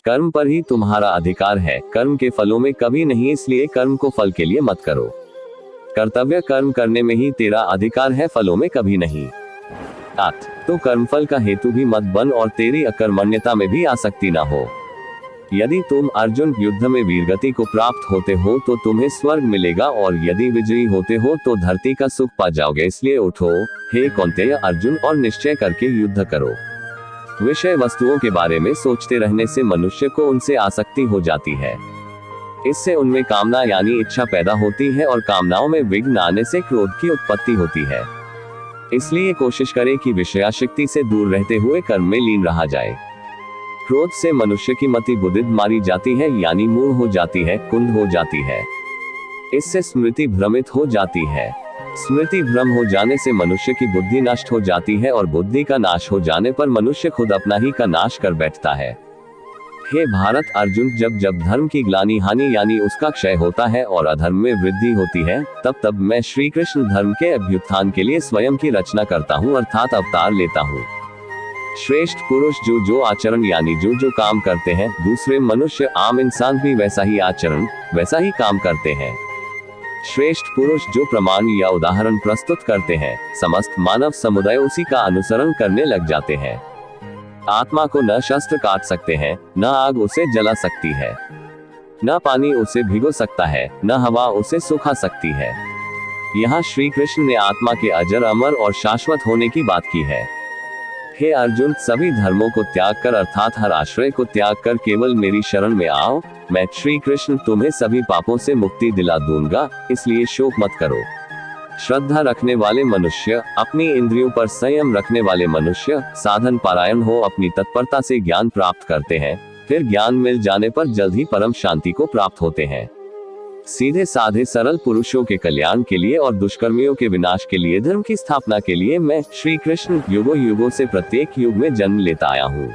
कर्म पर ही तुम्हारा अधिकार है, कर्म के फलों में कभी नहीं, इसलिए कर्म को फल के लिए मत करो। कर्तव्य कर्म करने में ही तेरा अधिकार है, फलों में कभी नहीं। तो कर्मफल का हेतु भी मत बन और तेरी अकर्मण्यता में भी आसक्ति ना हो। यदि तुम अर्जुन युद्ध में वीरगति को प्राप्त होते हो तो तुम्हें स्वर्ग मिलेगा, और यदि विजयी होते हो तो धरती का सुख पा जाओगे। इसलिए उठो हे कौन्तेय अर्जुन, और निश्चय करके युद्ध करो। विषय वस्तुओं के बारे में सोचते रहने से मनुष्य को उनसे आसक्ति हो जाती है। इससे उनमें कामना यानी इच्छा पैदा होती है, और कामनाओं में विघ्न आने से क्रोध की उत्पत्ति होती है। इसलिए कोशिश करें कि विषयाशक्ति से दूर रहते हुए कर्म में लीन रहा जाए। क्रोध से मनुष्य की मति बुद्धिद मारी जाती है, यानी मूढ़ हो जाती है, कुंद हो जाती है। इससे स्मृति भ्रमित हो जाती है। स्मृति भ्रम हो जाने से मनुष्य की बुद्धि नष्ट हो जाती है, और बुद्धि का नाश हो जाने पर मनुष्य खुद अपना ही का नाश कर बैठता है। हे भारत अर्जुन, जब जब धर्म की ग्लानि हानि यानी उसका क्षय होता है और अधर्म में वृद्धि होती है, तब तब मैं श्री कृष्ण धर्म के अभ्युत्थान के लिए स्वयं की रचना करता हूँ, अर्थात अवतार लेता हूँ। श्रेष्ठ पुरुष जो जो आचरण यानी जो जो काम करते हैं, दूसरे मनुष्य आम इंसान भी वैसा ही आचरण वैसा ही काम करते हैं। श्रेष्ठ पुरुष जो प्रमाण या उदाहरण प्रस्तुत करते हैं, समस्त मानव समुदाय उसी का अनुसरण करने लग जाते हैं। आत्मा को न शस्त्र काट सकते हैं, न आग उसे जला सकती है, न पानी उसे भिगो सकता है, न हवा उसे सुखा सकती है। यहाँ श्री कृष्ण ने आत्मा के अजर अमर और शाश्वत होने की बात की है। हे अर्जुन, सभी धर्मों को त्याग कर अर्थात हर आश्रय को त्याग कर केवल मेरी शरण में आओ। मैं श्री कृष्ण तुम्हें सभी पापों से मुक्ति दिला दूंगा, इसलिए शोक मत करो। श्रद्धा रखने वाले मनुष्य, अपनी इंद्रियों पर संयम रखने वाले मनुष्य, साधन पारायण हो अपनी तत्परता से ज्ञान प्राप्त करते हैं, फिर ज्ञान मिल जाने पर जल्द ही परम शांति को प्राप्त होते हैं। सीधे साधे सरल पुरुषों के कल्याण के लिए और दुष्कर्मियों के विनाश के लिए, धर्म की स्थापना के लिए मैं श्री कृष्ण युगों युगों से प्रत्येक युग में जन्म लेता आया हूँ।